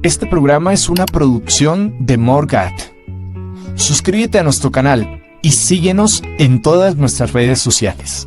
Este programa es una producción de Morgat. Suscríbete a nuestro canal y síguenos en todas nuestras redes sociales.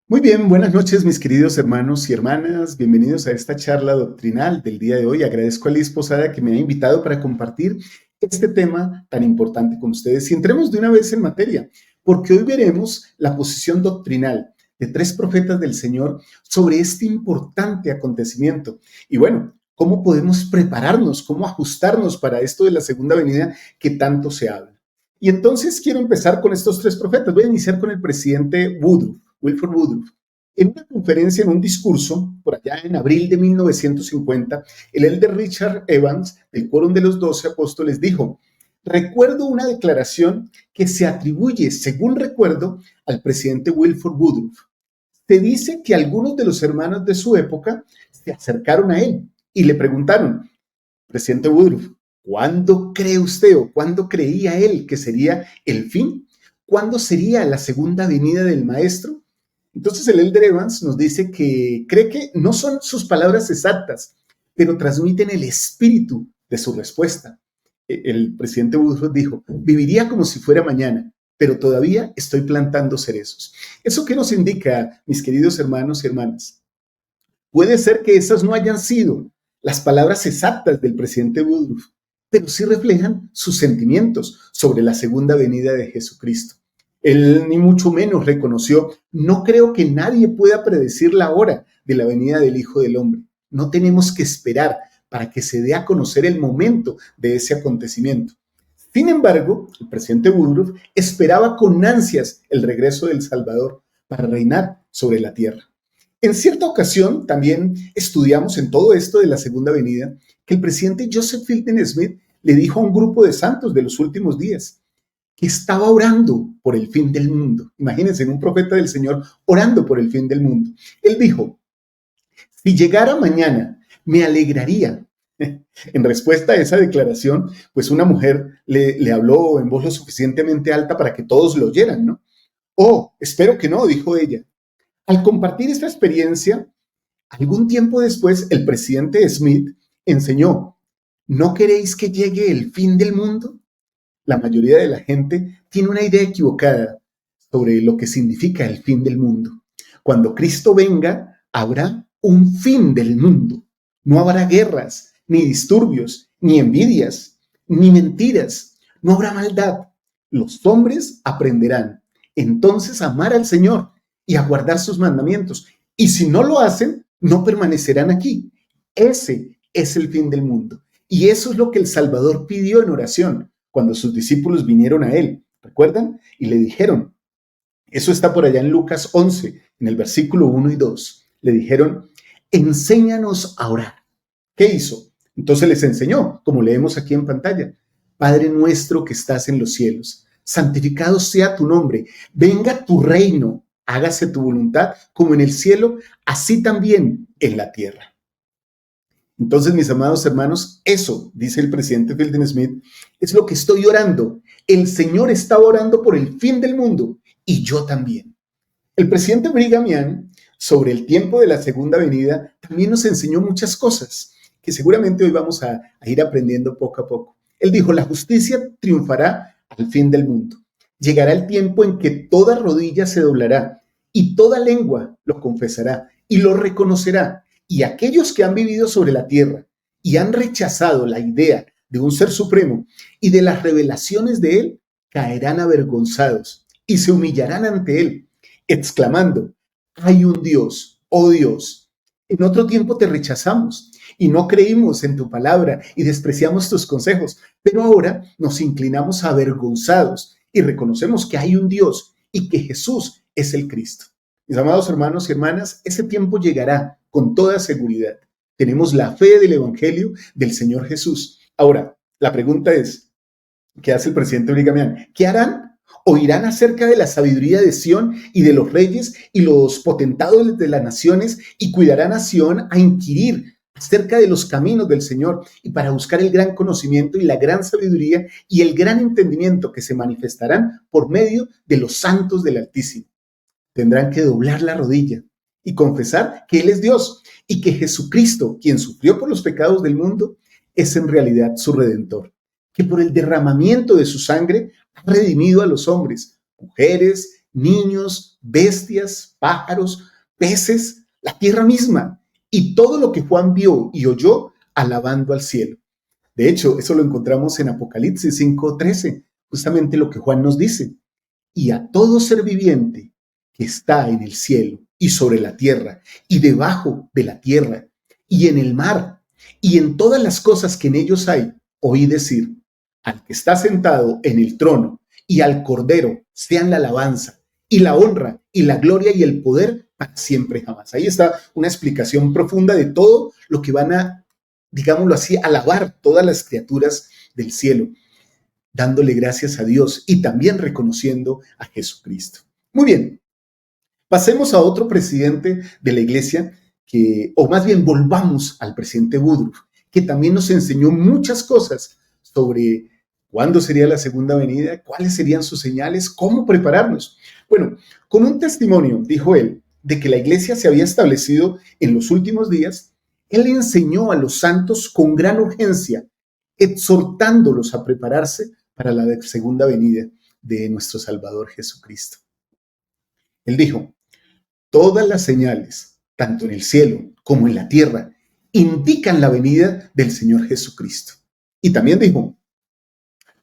Muy bien, buenas noches mis queridos hermanos y hermanas, bienvenidos a esta charla doctrinal del día de hoy. Agradezco a Liz Posada que me ha invitado para compartir este tema tan importante con ustedes. Y entremos de una vez en materia, porque hoy veremos la posición doctrinal de 3 profetas del Señor sobre este importante acontecimiento. Y bueno, ¿cómo podemos prepararnos, cómo ajustarnos para esto de la segunda venida que tanto se habla? Y entonces quiero empezar con estos 3 profetas. Voy a iniciar con el presidente Wilford Woodruff. En una conferencia, en un discurso, por allá en abril de 1950, el elder Richard Evans, del Quórum de los 12 Apóstoles, dijo: recuerdo una declaración que se atribuye, según recuerdo, al presidente Wilford Woodruff. Se dice que algunos de los hermanos de su época se acercaron a él y le preguntaron: presidente Woodruff, ¿cuándo cree usted o cuándo creía él que sería el fin? ¿Cuándo sería la segunda venida del Maestro? Entonces el elder Evans nos dice que cree que no son sus palabras exactas, pero transmiten el espíritu de su respuesta. El presidente Woodruff dijo: viviría como si fuera mañana, pero todavía estoy plantando cerezos. ¿Eso qué nos indica, mis queridos hermanos y hermanas? Puede ser que esas no hayan sido las palabras exactas del presidente Woodruff, pero sí reflejan sus sentimientos sobre la segunda venida de Jesucristo. Él ni mucho menos reconoció: no creo que nadie pueda predecir la hora de la venida del Hijo del Hombre. No tenemos que esperar para que se dé a conocer el momento de ese acontecimiento. Sin embargo, el presidente Woodruff esperaba con ansias el regreso del Salvador para reinar sobre la tierra. En cierta ocasión, también estudiamos en todo esto de la segunda venida que el presidente Joseph Fielding Smith le dijo a un grupo de santos de los últimos días que estaba orando por el fin del mundo. Imagínense, un profeta del Señor orando por el fin del mundo. Él dijo: si llegara mañana, me alegraría. En respuesta a esa declaración, pues una mujer le habló en voz lo suficientemente alta para que todos lo oyeran, ¿no? Oh, espero que no, dijo ella. Al compartir esta experiencia, algún tiempo después, el presidente Smith enseñó: ¿no queréis que llegue el fin del mundo? La mayoría de la gente tiene una idea equivocada sobre lo que significa el fin del mundo. Cuando Cristo venga, habrá un fin del mundo. No habrá guerras, ni disturbios, ni envidias, ni mentiras. No habrá maldad. Los hombres aprenderán entonces a amar al Señor y a guardar sus mandamientos. Y si no lo hacen, no permanecerán aquí. Ese es el fin del mundo. Y eso es lo que el Salvador pidió en oración cuando sus discípulos vinieron a él, ¿recuerdan? Y le dijeron, eso está por allá en Lucas 11, en el versículo 1 y 2, le dijeron: enséñanos a orar. ¿Qué hizo? Entonces les enseñó, como leemos aquí en pantalla: Padre nuestro que estás en los cielos, santificado sea tu nombre, venga tu reino, hágase tu voluntad como en el cielo, así también en la tierra. Entonces, mis amados hermanos, eso, dice el presidente Fielding Smith, es lo que estoy orando. El Señor estaba orando por el fin del mundo y yo también. El presidente Brigham Young, sobre el tiempo de la segunda venida, también nos enseñó muchas cosas que seguramente hoy vamos a ir aprendiendo poco a poco. Él dijo: la justicia triunfará al fin del mundo. Llegará el tiempo en que toda rodilla se doblará y toda lengua lo confesará y lo reconocerá. Y aquellos que han vivido sobre la tierra y han rechazado la idea de un ser supremo y de las revelaciones de él, caerán avergonzados y se humillarán ante él, exclamando: hay un Dios, oh Dios. En otro tiempo te rechazamos y no creímos en tu palabra y despreciamos tus consejos, pero ahora nos inclinamos avergonzados y reconocemos que hay un Dios y que Jesús es el Cristo. Mis amados hermanos y hermanas, ese tiempo llegará con toda seguridad. Tenemos la fe del Evangelio del Señor Jesús. Ahora, la pregunta es: ¿qué hace el presidente Brigham Young? ¿Qué harán? Oirán acerca de la sabiduría de Sión y de los reyes y los potentados de las naciones, y cuidarán a Sión a inquirir acerca de los caminos del Señor y para buscar el gran conocimiento y la gran sabiduría y el gran entendimiento que se manifestarán por medio de los santos del Altísimo. Tendrán que doblar la rodilla y confesar que Él es Dios y que Jesucristo, quien sufrió por los pecados del mundo, es en realidad su Redentor, que por el derramamiento de su sangre ha redimido a los hombres, mujeres, niños, bestias, pájaros, peces, la tierra misma y todo lo que Juan vio y oyó alabando al cielo. De hecho, eso lo encontramos en Apocalipsis 5:13, justamente lo que Juan nos dice. Y a todo ser viviente que está en el cielo y sobre la tierra y debajo de la tierra y en el mar y en todas las cosas que en ellos hay, oí decir: al que está sentado en el trono y al Cordero sean la alabanza y la honra y la gloria y el poder para siempre jamás. Ahí está una explicación profunda de todo lo que van a, digámoslo así, alabar todas las criaturas del cielo, dándole gracias a Dios y también reconociendo a Jesucristo. Muy bien, pasemos a otro presidente de la iglesia, o más bien volvamos al presidente Woodruff, que también nos enseñó muchas cosas sobre cuándo sería la segunda venida, cuáles serían sus señales, cómo prepararnos. Bueno, con un testimonio, dijo él, de que la iglesia se había establecido en los últimos días, él enseñó a los santos con gran urgencia, exhortándolos a prepararse para la segunda venida de nuestro Salvador Jesucristo. Él dijo: todas las señales, tanto en el cielo como en la tierra, indican la venida del Señor Jesucristo. Y también dijo: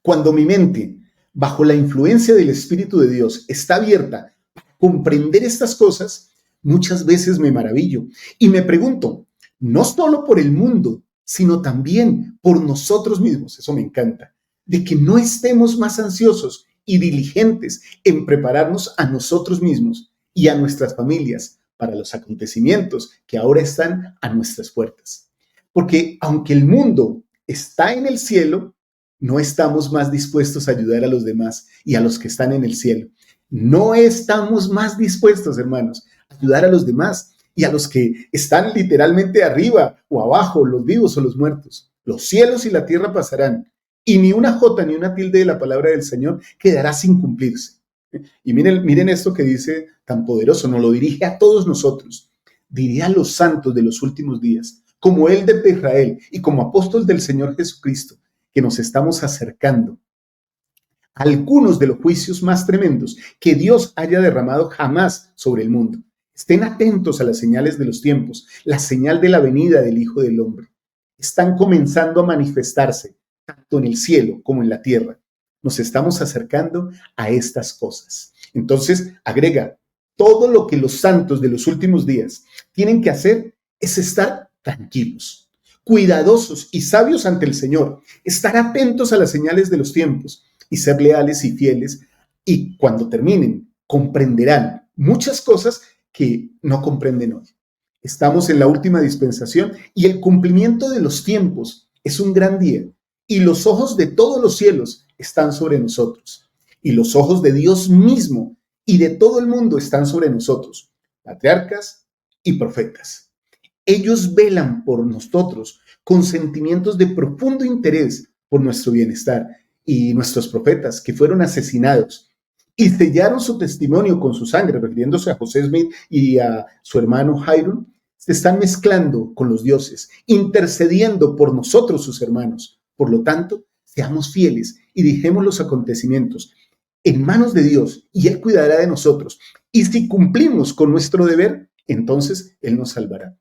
cuando mi mente, bajo la influencia del Espíritu de Dios, está abierta para comprender estas cosas, muchas veces me maravillo y me pregunto, no solo por el mundo, sino también por nosotros mismos, eso me encanta, de que no estemos más ansiosos y diligentes en prepararnos a nosotros mismos y a nuestras familias para los acontecimientos que ahora están a nuestras puertas. Porque aunque el mundo está en el cielo, no estamos más dispuestos a ayudar a los demás y a los que están en el cielo. No estamos más dispuestos, hermanos, a ayudar a los demás y a los que están literalmente arriba o abajo, los vivos o los muertos. Los cielos y la tierra pasarán y ni una jota ni una tilde de la palabra del Señor quedará sin cumplirse. Y miren esto que dice tan poderoso, nos lo dirige a todos nosotros. Diré a los santos de los últimos días, como él de Israel y como apóstol del Señor Jesucristo, que nos estamos acercando a algunos de los juicios más tremendos que Dios haya derramado jamás sobre el mundo. Estén atentos a las señales de los tiempos, la señal de la venida del Hijo del Hombre. Están comenzando a manifestarse, tanto en el cielo como en la tierra. Nos estamos acercando a estas cosas. Entonces, agrega, todo lo que los santos de los últimos días tienen que hacer es estar tranquilos, cuidadosos y sabios ante el Señor, estar atentos a las señales de los tiempos y ser leales y fieles. Y cuando terminen, comprenderán muchas cosas que no comprenden hoy. Estamos en la última dispensación y el cumplimiento de los tiempos es un gran día. Y los ojos de todos los cielos están sobre nosotros. Y los ojos de Dios mismo y de todo el mundo están sobre nosotros, patriarcas y profetas. Ellos velan por nosotros con sentimientos de profundo interés por nuestro bienestar. Y nuestros profetas que fueron asesinados y sellaron su testimonio con su sangre, refiriéndose a José Smith y a su hermano Hiram, se están mezclando con los dioses, intercediendo por nosotros, sus hermanos. Por lo tanto, seamos fieles y dejemos los acontecimientos en manos de Dios y Él cuidará de nosotros. Y si cumplimos con nuestro deber, entonces Él nos salvará.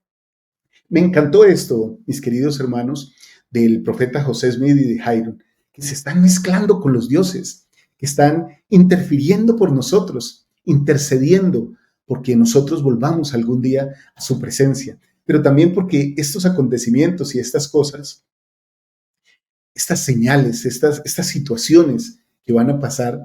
Me encantó esto, mis queridos hermanos, del profeta José Smith y de Hiram, que se están mezclando con los dioses, que están interfiriendo por nosotros, intercediendo porque nosotros volvamos algún día a su presencia, pero también porque estos acontecimientos y estas cosas, estas señales, estas situaciones que van a pasar,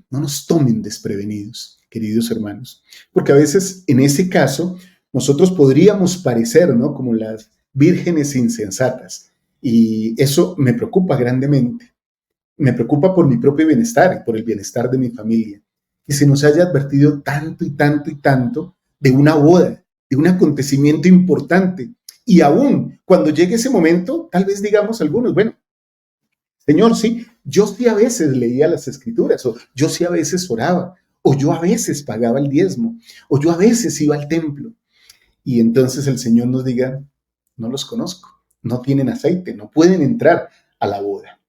no nos tomen desprevenidos, queridos hermanos, porque a veces en ese caso nosotros podríamos parecer, ¿no?, como las vírgenes insensatas, y eso me preocupa grandemente. Me preocupa por mi propio bienestar y por el bienestar de mi familia. Que se nos haya advertido tanto y tanto y tanto de una boda, de un acontecimiento importante. Y aún cuando llegue ese momento, tal vez digamos algunos, bueno, Señor, sí, yo sí a veces leía las escrituras, o yo sí a veces oraba, o yo a veces pagaba el diezmo, o yo a veces iba al templo. Y entonces el Señor nos diga, no los conozco, no tienen aceite, no pueden entrar a la boda.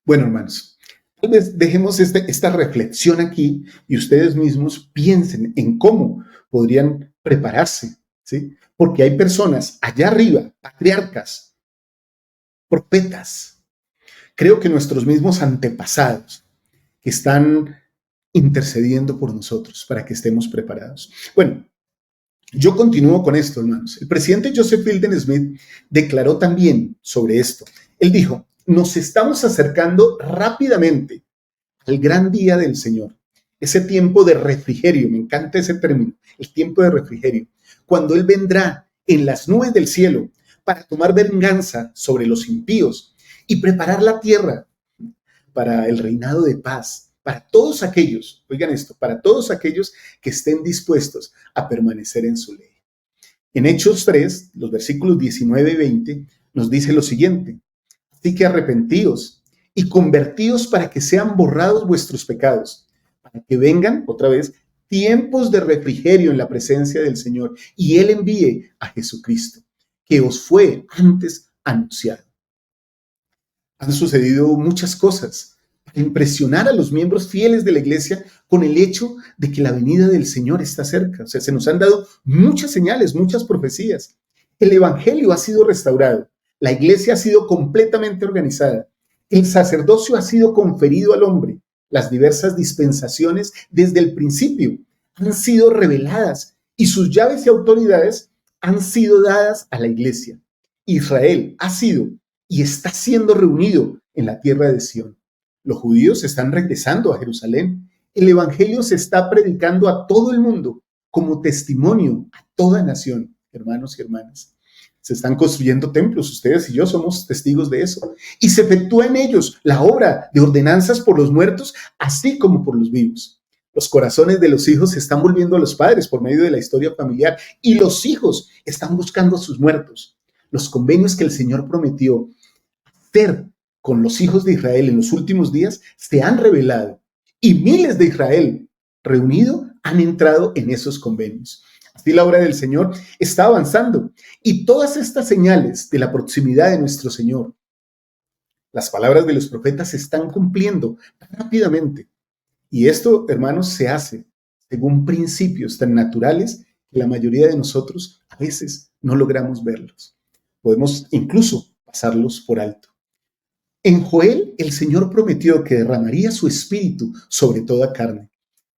Bueno, hermanos, tal vez dejemos esta reflexión aquí y ustedes mismos piensen en cómo podrían prepararse, ¿sí? Porque hay personas allá arriba, patriarcas, profetas, creo que nuestros mismos antepasados que están intercediendo por nosotros para que estemos preparados. Bueno, yo continúo con esto, hermanos. El presidente Joseph Fielding Smith declaró también sobre esto. Él dijo, nos estamos acercando rápidamente al gran día del Señor. Ese tiempo de refrigerio, me encanta ese término, el tiempo de refrigerio, cuando Él vendrá en las nubes del cielo para tomar venganza sobre los impíos y preparar la tierra para el reinado de paz, para todos aquellos, oigan esto, para todos aquellos que estén dispuestos a permanecer en su ley. En Hechos 3, los versículos 19 y 20, nos dice lo siguiente, así que arrepentíos y convertíos para que sean borrados vuestros pecados, para que vengan, otra vez, tiempos de refrigerio en la presencia del Señor y Él envíe a Jesucristo, que os fue antes anunciado. Han sucedido muchas cosas para impresionar a los miembros fieles de la iglesia con el hecho de que la venida del Señor está cerca. O sea, se nos han dado muchas señales, muchas profecías. El evangelio ha sido restaurado. La iglesia ha sido completamente organizada. El sacerdocio ha sido conferido al hombre. Las diversas dispensaciones desde el principio han sido reveladas y sus llaves y autoridades han sido dadas a la iglesia. Israel ha sido y está siendo reunido en la tierra de Sión. Los judíos están regresando a Jerusalén. El evangelio se está predicando a todo el mundo como testimonio a toda nación, hermanos y hermanas. Se están construyendo templos, ustedes y yo somos testigos de eso. Y se efectúa en ellos la obra de ordenanzas por los muertos, así como por los vivos. Los corazones de los hijos se están volviendo a los padres por medio de la historia familiar y los hijos están buscando a sus muertos. Los convenios que el Señor prometió hacer con los hijos de Israel en los últimos días se han revelado y miles de Israel reunido han entrado en esos convenios. Así la obra del Señor está avanzando y todas estas señales de la proximidad de nuestro Señor, las palabras de los profetas se están cumpliendo rápidamente. Y esto, hermanos, se hace según principios tan naturales que la mayoría de nosotros a veces no logramos verlos. Podemos incluso pasarlos por alto. En Joel, el Señor prometió que derramaría su espíritu sobre toda carne.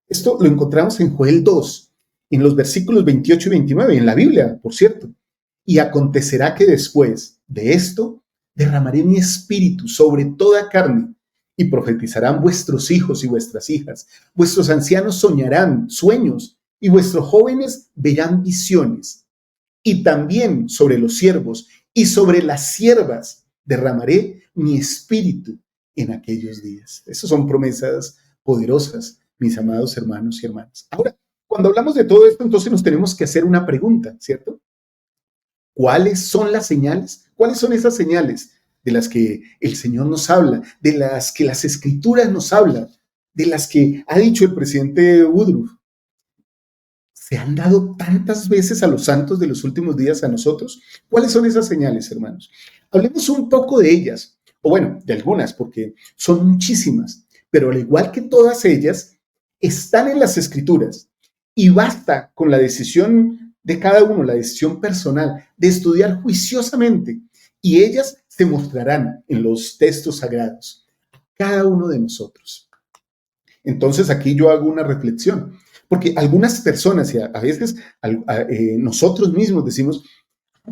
Esto lo encontramos en Joel 2, en los versículos 28 y 29, en la Biblia, por cierto. Y acontecerá que después de esto, derramaré mi espíritu sobre toda carne, y profetizarán vuestros hijos y vuestras hijas. Vuestros ancianos soñarán sueños, y vuestros jóvenes verán visiones. Y también sobre los siervos y sobre las siervas derramaré mi espíritu en aquellos días. Esas son promesas poderosas, mis amados hermanos y hermanas. Ahora, cuando hablamos de todo esto, entonces nos tenemos que hacer una pregunta, ¿cierto? ¿Cuáles son las señales? ¿Cuáles son esas señales de las que el Señor nos habla, de las que las Escrituras nos hablan, de las que ha dicho el presidente Woodruff? ¿Se han dado tantas veces a los santos de los últimos días a nosotros? ¿Cuáles son esas señales, hermanos? Hablemos un poco de ellas, o bueno, de algunas, porque son muchísimas, pero al igual que todas ellas, están en las Escrituras y basta con la decisión de cada uno, la decisión personal, de estudiar juiciosamente y ellas se mostrarán en los textos sagrados, cada uno de nosotros. Entonces aquí yo hago una reflexión, porque algunas personas, y a veces nosotros mismos decimos,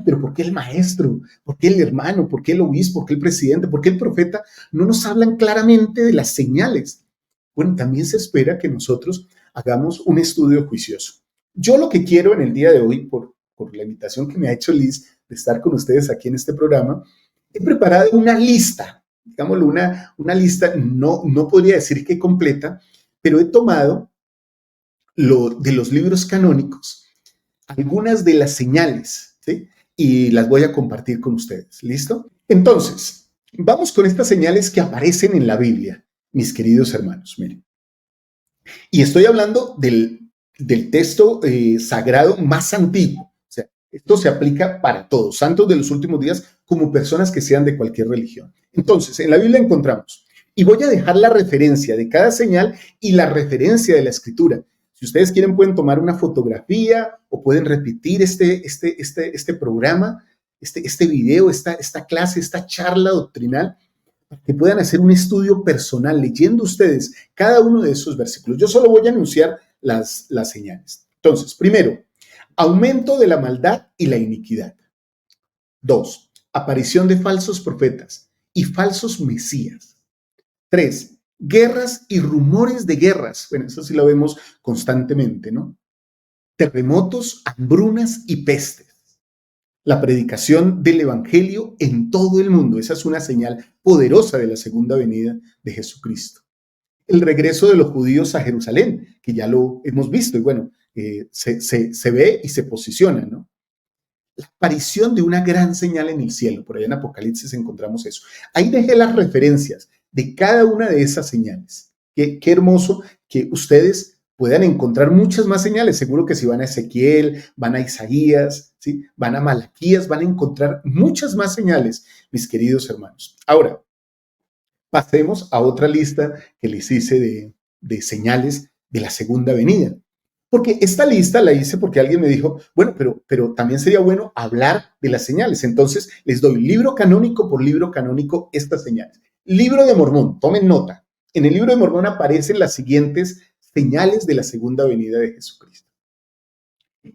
pero ¿por qué el maestro? ¿Por qué el hermano? ¿Por qué el obispo? ¿Por qué el presidente? ¿Por qué el profeta? No nos hablan claramente de las señales. Bueno, también se espera que nosotros hagamos un estudio juicioso. Yo lo que quiero en el día de hoy, por la invitación que me ha hecho Liz de estar con ustedes aquí en este programa, he preparado una lista digámoslo, una lista, no podría decir que completa, pero he tomado de los libros canónicos algunas de las señales, ¿sí? Y las voy a compartir con ustedes. ¿Listo? Entonces, vamos con estas señales que aparecen en la Biblia, mis queridos hermanos. Miren. Y estoy hablando del texto sagrado más antiguo. O sea, esto se aplica para todos, santos de los últimos días, como personas que sean de cualquier religión. Entonces, en la Biblia encontramos, y voy a dejar la referencia de cada señal y la referencia de la escritura. Si ustedes quieren, pueden tomar una fotografía o pueden repetir este programa, este video, esta clase, esta charla doctrinal, que puedan hacer un estudio personal leyendo ustedes cada uno de esos versículos. Yo solo voy a anunciar las señales. Entonces, primero, aumento de la maldad y la iniquidad. 2, aparición de falsos profetas y falsos mesías. 3, guerras y rumores de guerras. Bueno, eso sí lo vemos constantemente, ¿no? Terremotos, hambrunas y pestes. La predicación del evangelio en todo el mundo. Esa es una señal poderosa de la segunda venida de Jesucristo. El regreso de los judíos a Jerusalén, que ya lo hemos visto y bueno, se ve y se posiciona, ¿no? La aparición de una gran señal en el cielo. Por ahí en Apocalipsis encontramos eso. Ahí dejé las referencias de cada una de esas señales. Qué hermoso que ustedes puedan encontrar muchas más señales. Seguro que si van a Ezequiel, van a Isaías, ¿sí? Van a Malaquías, van a encontrar muchas más señales, mis queridos hermanos. Ahora, pasemos a otra lista que les hice de señales de la segunda venida. Porque esta lista la hice porque alguien me dijo, bueno, pero también sería bueno hablar de las señales. Entonces, les doy libro canónico por libro canónico estas señales. Libro de Mormón, tomen nota. En el libro de Mormón aparecen las siguientes señales de la segunda venida de Jesucristo.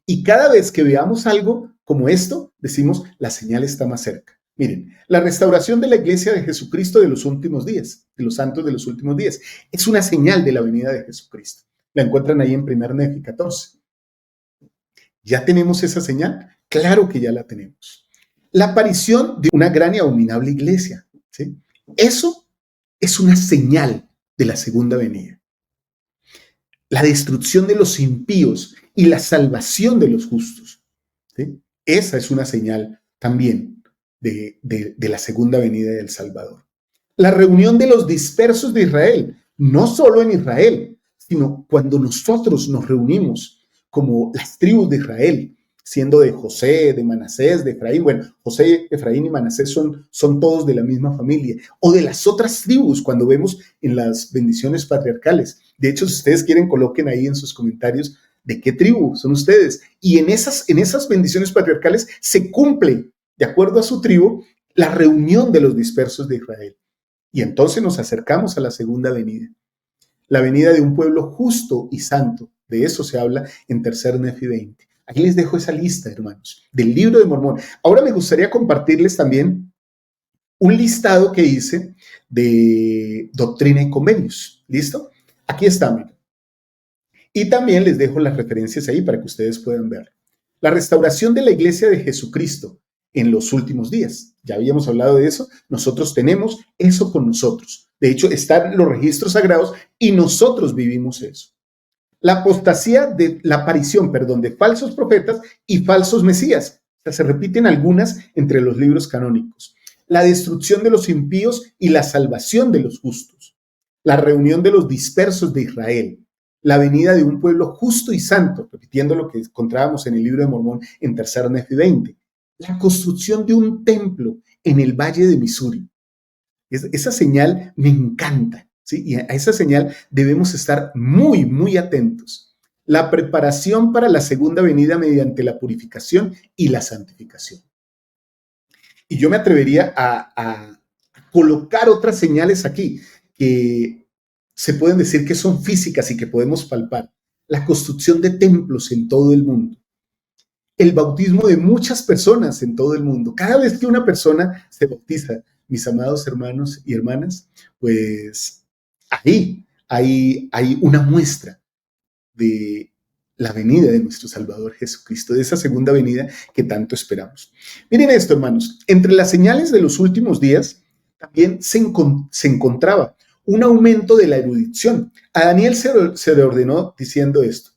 Y cada vez que veamos algo como esto, decimos, la señal está más cerca. Miren, la restauración de la iglesia de Jesucristo de los últimos días, de los santos de los últimos días, es una señal de la venida de Jesucristo. La encuentran ahí en 1 Nefi 14. ¿Ya tenemos esa señal? Claro que ya la tenemos. La aparición de una gran y abominable iglesia, ¿sí? Eso es una señal de la segunda venida. La destrucción de los impíos y la salvación de los justos, ¿sí? Esa es una señal también de la segunda venida del Salvador. La reunión de los dispersos de Israel, no solo en Israel, sino cuando nosotros nos reunimos como las tribus de Israel, siendo de José, de Manasés, de Efraín. Bueno, José, Efraín y Manasés son todos de la misma familia. O de las otras tribus, cuando vemos en las bendiciones patriarcales. De hecho, si ustedes quieren, coloquen ahí en sus comentarios de qué tribu son ustedes. Y en esas bendiciones patriarcales se cumple, de acuerdo a su tribu, la reunión de los dispersos de Israel. Y entonces nos acercamos a la segunda venida. La venida de un pueblo justo y santo. De eso se habla en 3 Nefi 20. Aquí les dejo esa lista, hermanos, del libro de Mormón. Ahora me gustaría compartirles también un listado que hice de doctrina y convenios. ¿Listo? Aquí está, miren. Y también les dejo las referencias ahí para que ustedes puedan verlo. La restauración de la iglesia de Jesucristo en los últimos días. Ya habíamos hablado de eso. Nosotros tenemos eso con nosotros. De hecho, están los registros sagrados y nosotros vivimos eso. La apostasía de la aparición, de falsos profetas y falsos mesías. O sea, se repiten algunas entre los libros canónicos. La destrucción de los impíos y la salvación de los justos. La reunión de los dispersos de Israel. La venida de un pueblo justo y santo, repitiendo lo que encontrábamos en el libro de Mormón en 3 Nefi 20. La construcción de un templo en el Valle de Missouri. Esa señal me encanta. ¿Sí? Y a esa señal debemos estar muy, muy atentos. La preparación para la segunda venida mediante la purificación y la santificación. Y yo me atrevería a colocar otras señales aquí que se pueden decir que son físicas y que podemos palpar. La construcción de templos en todo el mundo. El bautismo de muchas personas en todo el mundo. Cada vez que una persona se bautiza, mis amados hermanos y hermanas, pues ahí hay una muestra de la venida de nuestro Salvador Jesucristo, de esa segunda venida que tanto esperamos. Miren esto, hermanos, entre las señales de los últimos días, también se encontraba un aumento de la erudición. A Daniel se le ordenó diciendo esto: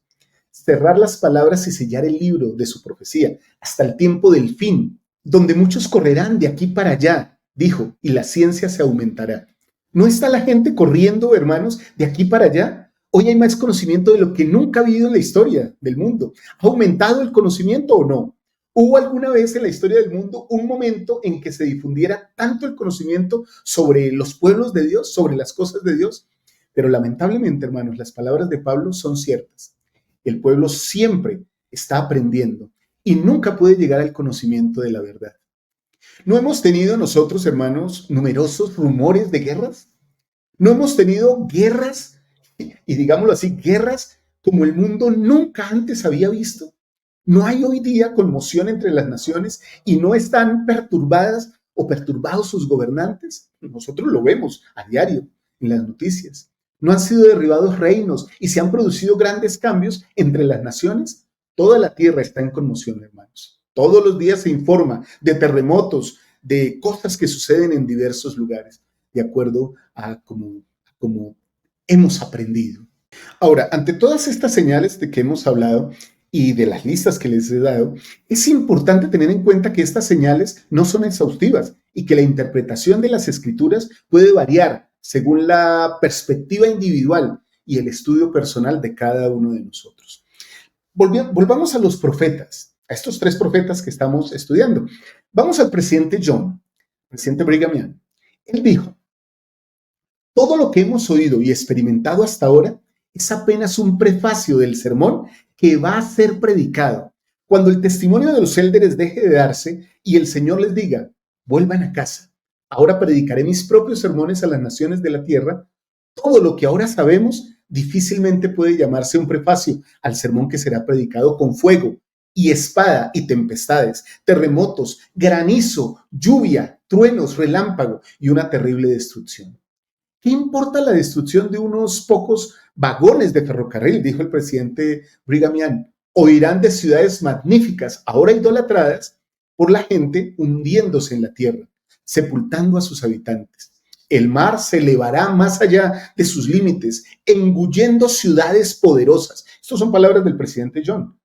cerrar las palabras y sellar el libro de su profecía hasta el tiempo del fin, donde muchos correrán de aquí para allá, dijo, y la ciencia se aumentará. ¿No está la gente corriendo, hermanos, de aquí para allá? Hoy hay más conocimiento de lo que nunca ha habido en la historia del mundo. ¿Ha aumentado el conocimiento o no? ¿Hubo alguna vez en la historia del mundo un momento en que se difundiera tanto el conocimiento sobre los pueblos de Dios, sobre las cosas de Dios? Pero lamentablemente, hermanos, las palabras de Pablo son ciertas. El pueblo siempre está aprendiendo y nunca puede llegar al conocimiento de la verdad. ¿No hemos tenido nosotros, hermanos, numerosos rumores de guerras? ¿No hemos tenido guerras, y digámoslo así, guerras como el mundo nunca antes había visto? ¿No hay hoy día conmoción entre las naciones y no están perturbadas o perturbados sus gobernantes? Nosotros lo vemos a diario en las noticias. ¿No han sido derribados reinos y se han producido grandes cambios entre las naciones? Toda la tierra está en conmoción, hermanos. Todos los días se informa de terremotos, de cosas que suceden en diversos lugares, de acuerdo a como hemos aprendido. Ahora, ante todas estas señales de que hemos hablado y de las listas que les he dado, es importante tener en cuenta que estas señales no son exhaustivas y que la interpretación de las escrituras puede variar según la perspectiva individual y el estudio personal de cada uno de nosotros. Volvamos a los profetas, a estos tres profetas que estamos estudiando. Vamos al presidente John, presidente Brigham Young. Él dijo: todo lo que hemos oído y experimentado hasta ahora es apenas un prefacio del sermón que va a ser predicado. Cuando el testimonio de los élderes deje de darse y el Señor les diga: vuelvan a casa, ahora predicaré mis propios sermones a las naciones de la tierra, todo lo que ahora sabemos difícilmente puede llamarse un prefacio al sermón que será predicado con fuego y espada y tempestades, terremotos, granizo, lluvia, truenos, relámpago y una terrible destrucción. ¿Qué importa la destrucción de unos pocos vagones de ferrocarril?, dijo el presidente Brigham Young. Oirán de ciudades magníficas, ahora idolatradas por la gente, hundiéndose en la tierra, sepultando a sus habitantes. El mar se elevará más allá de sus límites, engullendo ciudades poderosas. Estas son palabras del presidente John.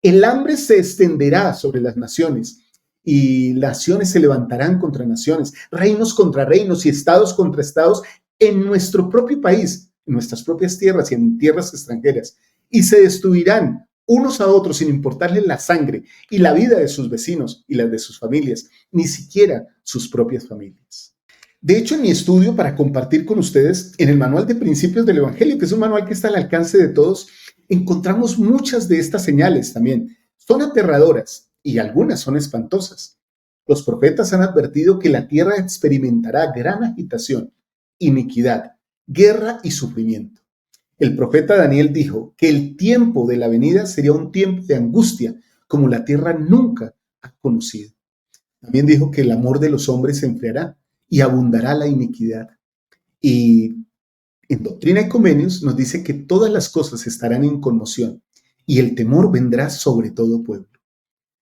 El hambre se extenderá sobre las naciones y naciones se levantarán contra naciones, reinos contra reinos y estados contra estados en nuestro propio país, en nuestras propias tierras y en tierras extranjeras, y se destruirán unos a otros sin importarles la sangre y la vida de sus vecinos y las de sus familias, ni siquiera sus propias familias. De hecho, en mi estudio para compartir con ustedes, en el Manual de Principios del Evangelio, que es un manual que está al alcance de todos, encontramos muchas de estas señales también. Son aterradoras y algunas son espantosas. Los profetas han advertido que la tierra experimentará gran agitación, iniquidad, guerra y sufrimiento. El profeta Daniel dijo que el tiempo de la venida sería un tiempo de angustia, como la tierra nunca ha conocido. También dijo que el amor de los hombres se enfriará y abundará la iniquidad. Y en Doctrina y Convenios nos dice que todas las cosas estarán en conmoción y el temor vendrá sobre todo pueblo.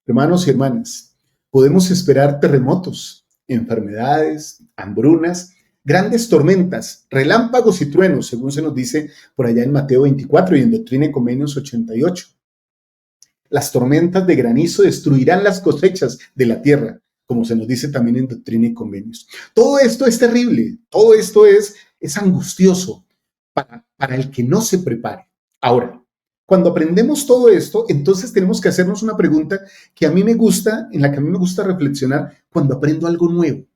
Hermanos y hermanas, podemos esperar terremotos, enfermedades, hambrunas, grandes tormentas, relámpagos y truenos, según se nos dice por allá en Mateo 24 y en Doctrina y Convenios 88. Las tormentas de granizo destruirán las cosechas de la tierra, como se nos dice también en Doctrina y Convenios. Todo esto es terrible, todo esto es angustioso para el que no se prepare. Ahora, cuando aprendemos todo esto, entonces tenemos que hacernos una pregunta que a mí me gusta, en la que a mí me gusta reflexionar cuando aprendo algo nuevo,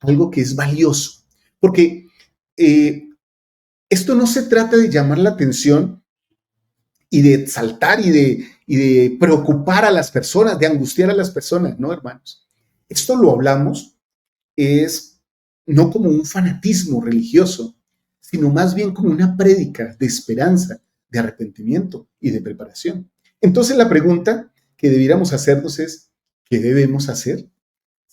algo que es valioso. Porque esto no se trata de llamar la atención y de exaltar y de preocupar a las personas, de angustiar a las personas, ¿no, hermanos? Esto lo hablamos es no como un fanatismo religioso, sino más bien como una prédica de esperanza, de arrepentimiento y de preparación. Entonces la pregunta que debiéramos hacernos es: ¿qué debemos hacer?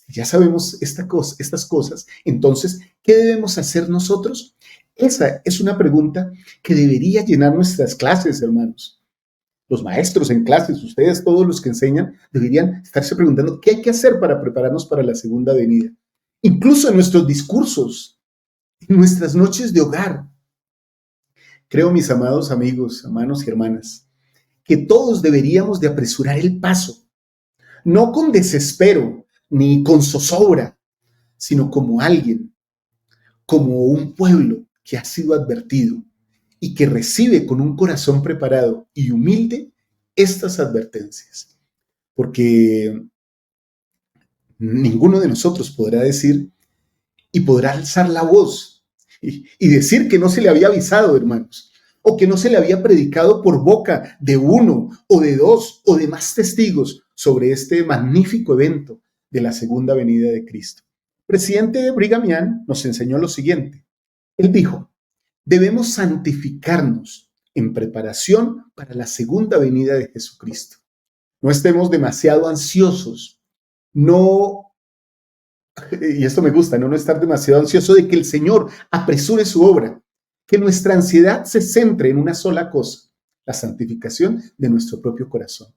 Ya sabemos estas cosas, entonces, ¿qué debemos hacer nosotros? Esa es una pregunta que debería llenar nuestras clases, hermanos. Los maestros en clases, ustedes, todos los que enseñan, deberían estarse preguntando qué hay que hacer para prepararnos para la segunda venida. incluso en nuestros discursos, en nuestras noches de hogar. Creo, mis amados amigos, hermanos y hermanas, que todos deberíamos de apresurar el paso, no con desespero ni con zozobra, sino como alguien, como un pueblo que ha sido advertido y que recibe con un corazón preparado y humilde estas advertencias. Porque ninguno de nosotros podrá decir y podrá alzar la voz y decir que no se le había avisado, hermanos, o que no se le había predicado por boca de uno o de dos o de más testigos sobre este magnífico evento de la segunda venida de Cristo. El presidente Brigham Young nos enseñó lo siguiente. Él dijo: debemos santificarnos en preparación para la segunda venida de Jesucristo. No estemos demasiado ansiosos, y esto me gusta, no estar demasiado ansioso de que el Señor apresure su obra, que nuestra ansiedad se centre en una sola cosa: la santificación de nuestro propio corazón,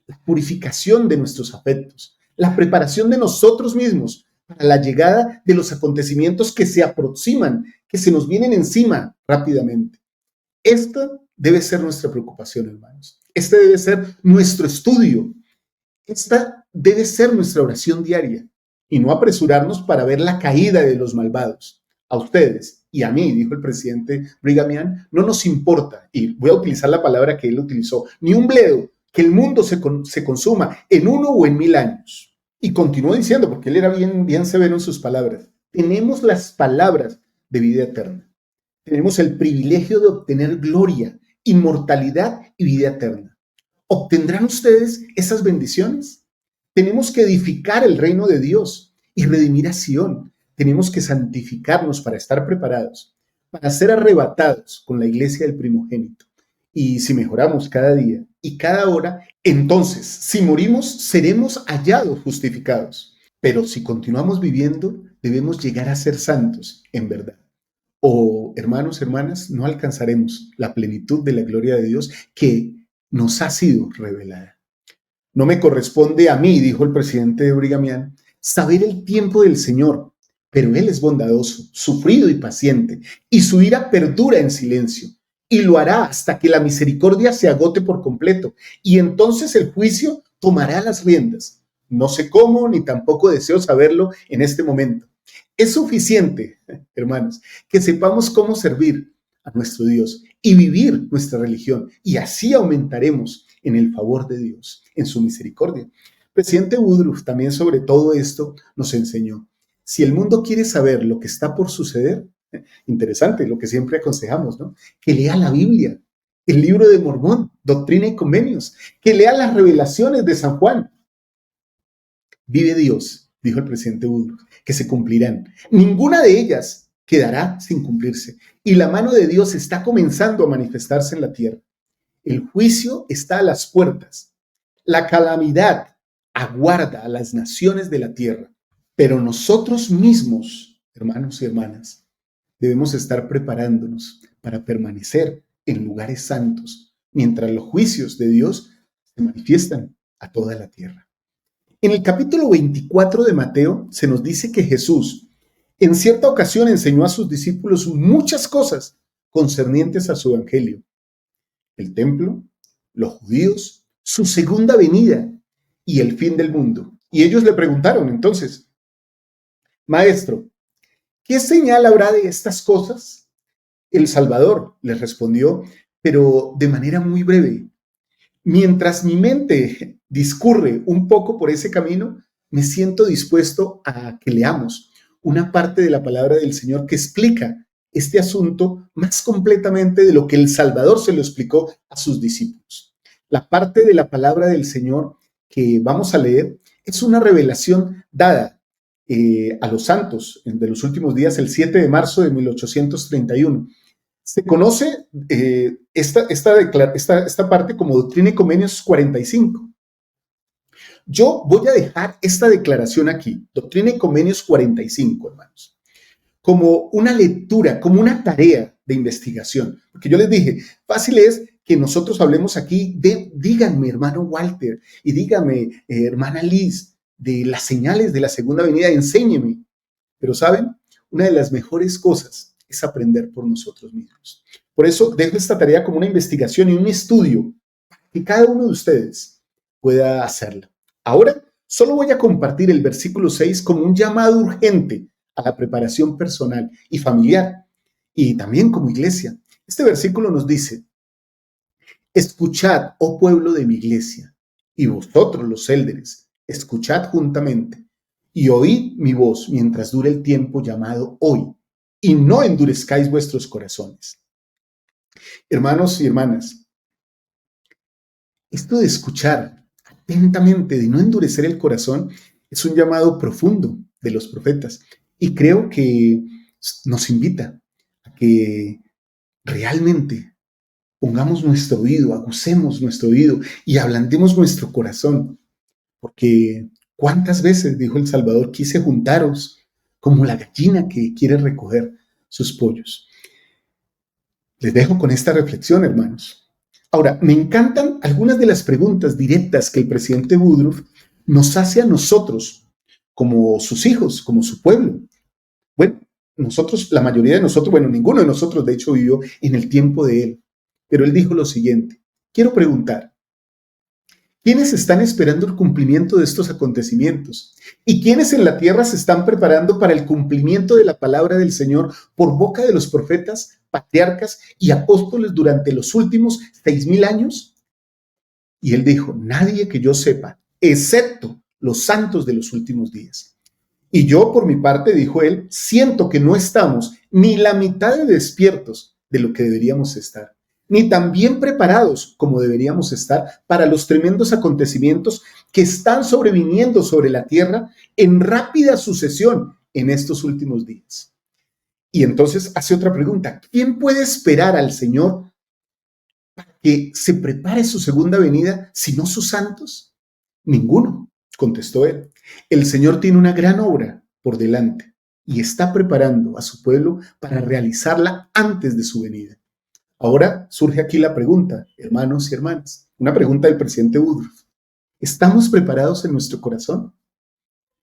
la purificación de nuestros afectos, la preparación de nosotros mismos para la llegada de los acontecimientos que se aproximan, que se nos vienen encima rápidamente. Esta debe ser nuestra preocupación, hermanos. Este debe ser nuestro estudio. Esta debe ser nuestra oración diaria y no apresurarnos para ver la caída de los malvados. A ustedes y a mí, dijo el presidente Brigham Young, no nos importa, y voy a utilizar la palabra que él utilizó, ni un bledo que el mundo se consuma en 1 o en 1000 años. Y continuó diciendo, porque él era bien severo en sus palabras: tenemos las palabras de vida eterna. Tenemos el privilegio de obtener gloria, inmortalidad y vida eterna. ¿Obtendrán ustedes esas bendiciones? Tenemos que edificar el reino de Dios y redimir a Sión. Tenemos que santificarnos para estar preparados, para ser arrebatados con la iglesia del primogénito. Y si mejoramos cada día y cada hora, entonces, si morimos, seremos hallados justificados. Pero si continuamos viviendo, debemos llegar a ser santos en verdad. O, hermanos, hermanas, no alcanzaremos la plenitud de la gloria de Dios que nos ha sido revelada. No me corresponde a mí, dijo el presidente de Brigham Young, saber el tiempo del Señor, pero Él es bondadoso, sufrido y paciente, y su ira perdura en silencio, y lo hará hasta que la misericordia se agote por completo, y entonces el juicio tomará las riendas. No sé cómo, ni tampoco deseo saberlo en este momento. Es suficiente, hermanos, que sepamos cómo servir a nuestro Dios y vivir nuestra religión, y así aumentaremos en el favor de Dios, en su misericordia. El presidente Woodruff también sobre todo esto nos enseñó: si el mundo quiere saber lo que está por suceder, interesante lo que siempre aconsejamos, ¿no? Que lea la Biblia, el libro de Mormón, Doctrina y Convenios, que lea las revelaciones de San Juan. Vive Dios, dijo el presidente Woodruff, que se cumplirán. Ninguna de ellas quedará sin cumplirse, y la mano de Dios está comenzando a manifestarse en la tierra. El juicio está a las puertas. La calamidad aguarda a las naciones de la tierra. Pero nosotros mismos, hermanos y hermanas, debemos estar preparándonos para permanecer en lugares santos, mientras los juicios de Dios se manifiestan a toda la tierra. En el capítulo 24 de Mateo se nos dice que Jesús en cierta ocasión enseñó a sus discípulos muchas cosas concernientes a su evangelio: el templo, los judíos, su segunda venida y el fin del mundo. Y ellos le preguntaron entonces: Maestro, ¿qué señal habrá de estas cosas? El Salvador les respondió, pero de manera muy breve: mientras mi mente discurre un poco por ese camino, me siento dispuesto a que leamos una parte de la palabra del Señor que explica este asunto más completamente de lo que el Salvador se lo explicó a sus discípulos. La parte de la palabra del Señor que vamos a leer es una revelación dada a los santos de los últimos días, el 7 de marzo de 1831. Se conoce esta parte como Doctrina y Convenios 45. Yo voy a dejar esta declaración aquí, Doctrina y Convenios 45, hermanos, como una lectura, como una tarea de investigación. Porque yo les dije, fácil es que nosotros hablemos aquí díganme, hermano Walter, y dígame, hermana Liz, de las señales de la segunda venida, enséñeme. Pero ¿saben? Una de las mejores cosas es aprender por nosotros mismos. Por eso dejo esta tarea como una investigación y un estudio para que cada uno de ustedes pueda hacerla. Ahora solo voy a compartir el versículo 6 como un llamado urgente a la preparación personal y familiar y también como iglesia. Este versículo nos dice: escuchad, oh pueblo de mi iglesia, y vosotros los élderes, escuchad juntamente y oíd mi voz mientras dure el tiempo llamado hoy, y no endurezcáis vuestros corazones. Hermanos y hermanas, esto de escuchar atentamente, de no endurecer el corazón, es un llamado profundo de los profetas, y creo que nos invita a que realmente pongamos nuestro oído, agucemos nuestro oído y ablandemos nuestro corazón, porque ¿cuántas veces, dijo el Salvador, quise juntaros como la gallina que quiere recoger sus pollos? Les dejo con esta reflexión, hermanos. Ahora, me encantan algunas de las preguntas directas que el presidente Woodruff nos hace a nosotros, como sus hijos, como su pueblo. Bueno, nosotros, la mayoría de nosotros, bueno, ninguno de nosotros de hecho vivió en el tiempo de él, pero él dijo lo siguiente: quiero preguntar, ¿quiénes están esperando el cumplimiento de estos acontecimientos? ¿Y quiénes en la tierra se están preparando para el cumplimiento de la palabra del Señor por boca de los profetas, patriarcas y apóstoles durante los últimos 6,000 años? Y él dijo: nadie que yo sepa, excepto los santos de los últimos días. Y yo, por mi parte, dijo él, siento que no estamos ni la mitad de despiertos de lo que deberíamos estar, ni tan bien preparados como deberíamos estar para los tremendos acontecimientos que están sobreviniendo sobre la tierra en rápida sucesión en estos últimos días. Y entonces hace otra pregunta: ¿quién puede esperar al Señor para que se prepare su segunda venida, si no sus santos? Ninguno, contestó él. El Señor tiene una gran obra por delante y está preparando a su pueblo para realizarla antes de su venida. Ahora surge aquí la pregunta, hermanos y hermanas, una pregunta del presidente Woodruff: ¿estamos preparados en nuestro corazón?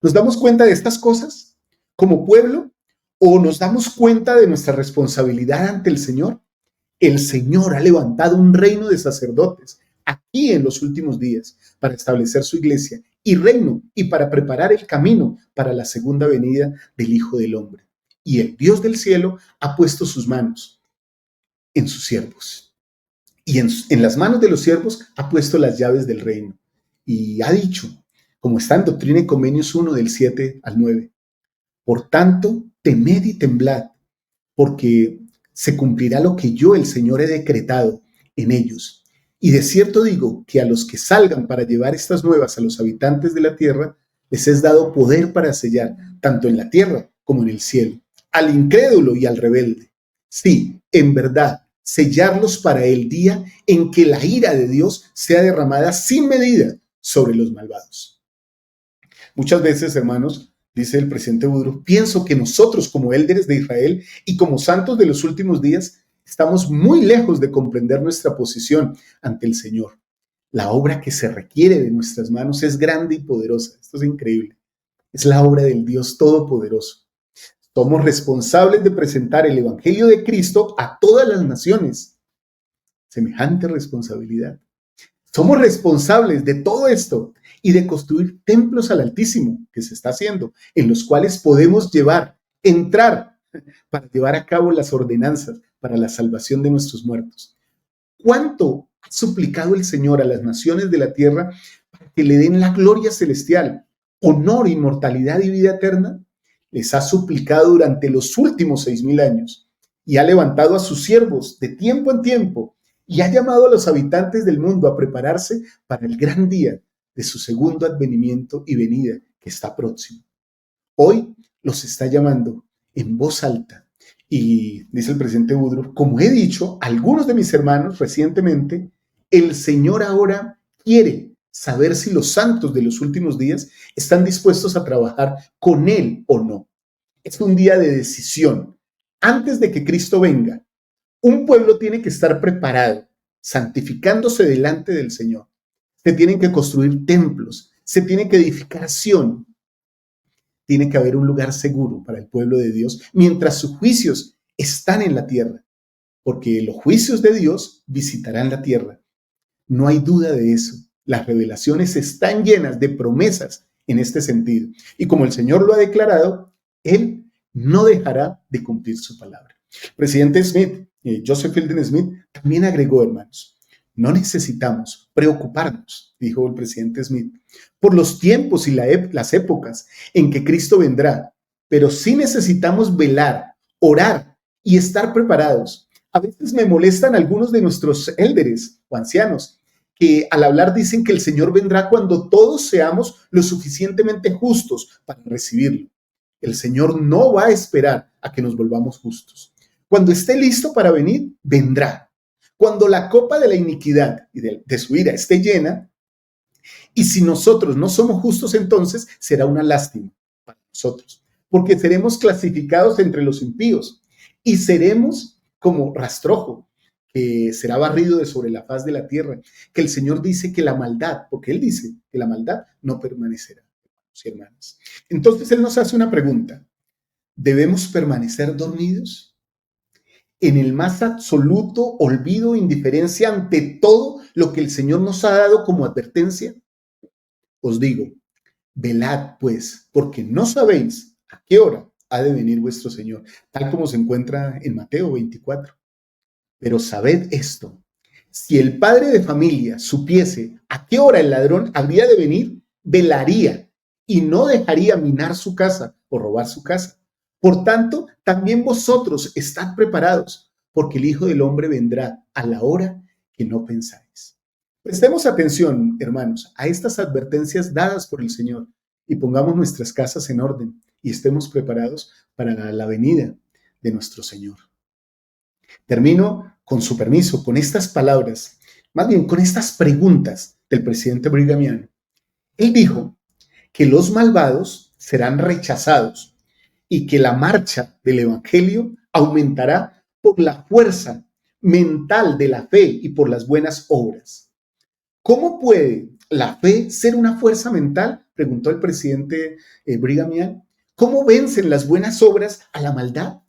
¿Nos damos cuenta de estas cosas como pueblo o nos damos cuenta de nuestra responsabilidad ante el Señor? El Señor ha levantado un reino de sacerdotes aquí en los últimos días para establecer su iglesia y reino y para preparar el camino para la segunda venida del Hijo del Hombre. Y el Dios del cielo ha puesto sus manos en sus siervos. Y en las manos de los siervos ha puesto las llaves del reino. Y ha dicho, como está en Doctrina y Convenios 1 del 7 al 9, por tanto, temed y temblad, porque se cumplirá lo que yo, el Señor, he decretado en ellos. Y de cierto digo que a los que salgan para llevar estas nuevas a los habitantes de la tierra, les es dado poder para sellar, tanto en la tierra como en el cielo, al incrédulo y al rebelde. Sí, en verdad, sellarlos para el día en que la ira de Dios sea derramada sin medida sobre los malvados. Muchas veces, hermanos, dice el presidente Woodruff, pienso que nosotros como élderes de Israel y como santos de los últimos días estamos muy lejos de comprender nuestra posición ante el Señor. La obra que se requiere de nuestras manos es grande y poderosa. Esto es increíble. Es la obra del Dios Todopoderoso. Somos responsables de presentar el Evangelio de Cristo a todas las naciones. Semejante responsabilidad. Somos responsables de todo esto y de construir templos al Altísimo que se está haciendo, en los cuales podemos entrar para llevar a cabo las ordenanzas para la salvación de nuestros muertos. ¿Cuánto ha suplicado el Señor a las naciones de la tierra para que le den la gloria celestial, honor, inmortalidad y vida eterna? Les ha suplicado durante los últimos 6,000 años y ha levantado a sus siervos de tiempo en tiempo y ha llamado a los habitantes del mundo a prepararse para el gran día de su segundo advenimiento y venida que está próximo. Hoy los está llamando en voz alta y dice el presidente Woodruff, como he dicho a algunos de mis hermanos recientemente, el Señor ahora quiere saber si los santos de los últimos días están dispuestos a trabajar con Él o no. Es un día de decisión. Antes de que Cristo venga, un pueblo tiene que estar preparado, santificándose delante del Señor. Se tienen que construir templos, se tiene que edificar Sión. tiene que haber un lugar seguro para el pueblo de Dios mientras sus juicios están en la tierra, porque los juicios de Dios visitarán la tierra. No hay duda de eso. Las revelaciones están llenas de promesas en este sentido. Y como el Señor lo ha declarado, Él no dejará de cumplir su palabra. El presidente Smith, Joseph Fielding Smith, también agregó, hermanos, no necesitamos preocuparnos, dijo el presidente Smith, por los tiempos y las épocas en que Cristo vendrá, pero sí necesitamos velar, orar y estar preparados. A veces me molestan algunos de nuestros élderes o ancianos que al hablar dicen que el Señor vendrá cuando todos seamos lo suficientemente justos para recibirlo. El Señor no va a esperar a que nos volvamos justos. Cuando esté listo para venir, vendrá. Cuando la copa de la iniquidad y de su ira esté llena, y si nosotros no somos justos, entonces será una lástima para nosotros, porque seremos clasificados entre los impíos y seremos como rastrojo, que será barrido de sobre la faz de la tierra, que el Señor dice que la maldad, porque Él dice que la maldad no permanecerá, hermanos y hermanas. Entonces Él nos hace una pregunta: ¿debemos permanecer dormidos en el más absoluto olvido e indiferencia ante todo lo que el Señor nos ha dado como advertencia? Os digo, velad pues, porque no sabéis a qué hora ha de venir vuestro Señor, tal como se encuentra en Mateo 24. Pero sabed esto, si el padre de familia supiese a qué hora el ladrón habría de venir, velaría y no dejaría minar su casa o robar su casa. Por tanto, también vosotros estad preparados, porque el Hijo del Hombre vendrá a la hora que no pensáis. Prestemos atención, hermanos, a estas advertencias dadas por el Señor y pongamos nuestras casas en orden y estemos preparados para la venida de nuestro Señor. Termino, con su permiso, con estas palabras, más bien con estas preguntas del presidente Brigham Young. Él dijo que los malvados serán rechazados y que la marcha del evangelio aumentará por la fuerza mental de la fe y por las buenas obras. ¿Cómo puede la fe ser una fuerza mental?, preguntó el presidente Brigham Young. ¿Cómo vencen las buenas obras a la maldad?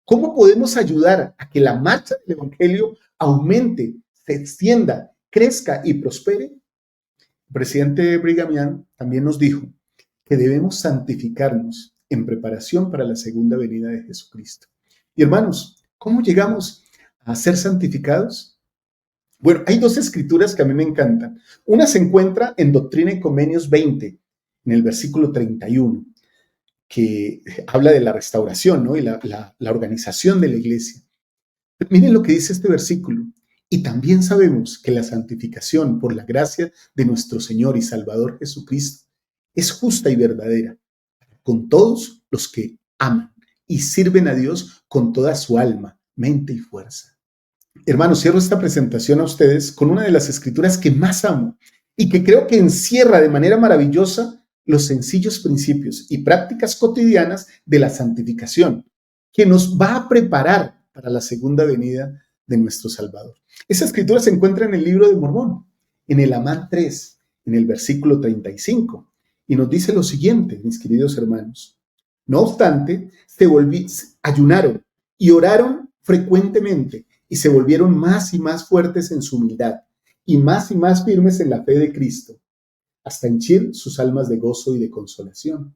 ¿Cómo podemos ayudar a que la marcha del evangelio aumente, se extienda, crezca y prospere? El presidente Brigham Young también nos dijo que debemos santificarnos en preparación para la segunda venida de Jesucristo. Y hermanos, ¿cómo llegamos a ser santificados? Bueno, hay dos escrituras que a mí me encantan. Una se encuentra en Doctrina y Convenios 20, en el versículo 31, que habla de la restauración, ¿no?, y la organización de la iglesia. Miren lo que dice este versículo. Y también sabemos que la santificación por la gracia de nuestro Señor y Salvador Jesucristo es justa y verdadera con todos los que aman y sirven a Dios con toda su alma, mente y fuerza. Hermanos, cierro esta presentación a ustedes con una de las escrituras que más amo y que creo que encierra de manera maravillosa los sencillos principios y prácticas cotidianas de la santificación, que nos va a preparar para la segunda venida de nuestro Salvador. Esa escritura se encuentra en el libro de Mormón, en el Amán 3, en el versículo 35, y nos dice lo siguiente, mis queridos hermanos: no obstante, ayunaron y oraron frecuentemente y se volvieron más y más fuertes en su humildad y más firmes en la fe de Cristo, hasta henchir sus almas de gozo y de consolación.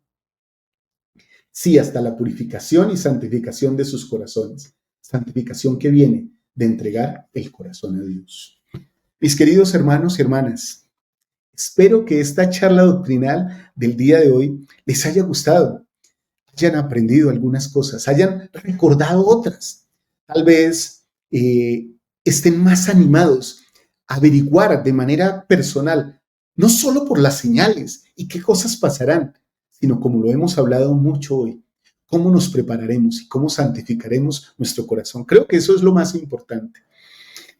Sí, hasta la purificación y santificación de sus corazones, santificación que viene de entregar el corazón a Dios. Mis queridos hermanos y hermanas, espero que esta charla doctrinal del día de hoy les haya gustado, hayan aprendido algunas cosas, hayan recordado otras, tal vez estén más animados a averiguar de manera personal, no solo por las señales y qué cosas pasarán, sino como lo hemos hablado mucho hoy, cómo nos prepararemos y cómo santificaremos nuestro corazón. Creo que eso es lo más importante.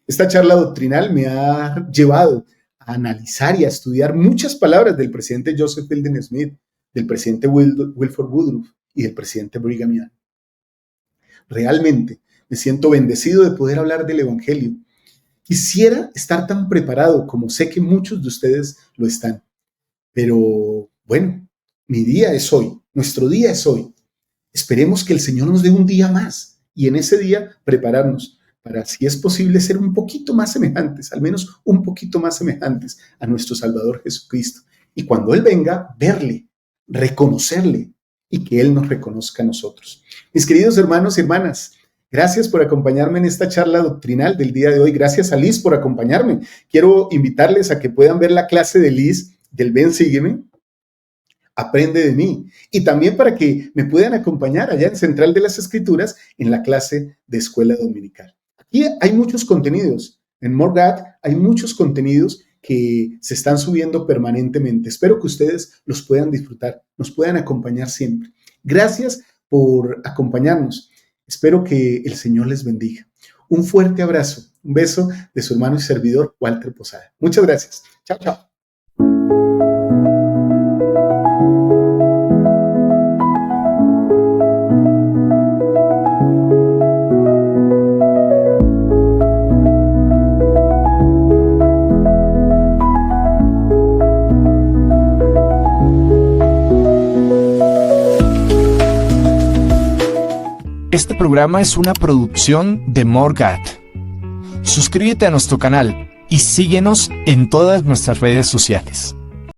Esta charla doctrinal me ha llevado a analizar y a estudiar muchas palabras del presidente Joseph Fielding Smith, del presidente Wilford Woodruff y del presidente Brigham Young. Realmente me siento bendecido de poder hablar del evangelio. Quisiera estar tan preparado como sé que muchos de ustedes lo están. Pero bueno, Mi día es hoy, nuestro día es hoy. Esperemos que el Señor nos dé un día más y en ese día prepararnos para, si es posible, ser un poquito más semejantes, al menos un poquito más semejantes a nuestro Salvador Jesucristo. Y cuando Él venga, verle, reconocerle y que Él nos reconozca a nosotros. Mis queridos hermanos y hermanas, gracias por acompañarme en esta charla doctrinal del día de hoy. Gracias a Liz por acompañarme. Quiero invitarles a que puedan ver la clase de Liz del Ven, Sígueme. Aprende de mí. Y también para que me puedan acompañar allá en Central de las Escrituras en la clase de Escuela Dominical. Aquí hay muchos contenidos. En Morgat hay muchos contenidos que se están subiendo permanentemente. Espero que ustedes los puedan disfrutar, nos puedan acompañar siempre. Gracias por acompañarnos. Espero que el Señor les bendiga. Un fuerte abrazo, un beso de su hermano y servidor Walter Posada. Muchas gracias. Chao, chao. Este programa es una producción de Morgat. Suscríbete a nuestro canal y síguenos en todas nuestras redes sociales.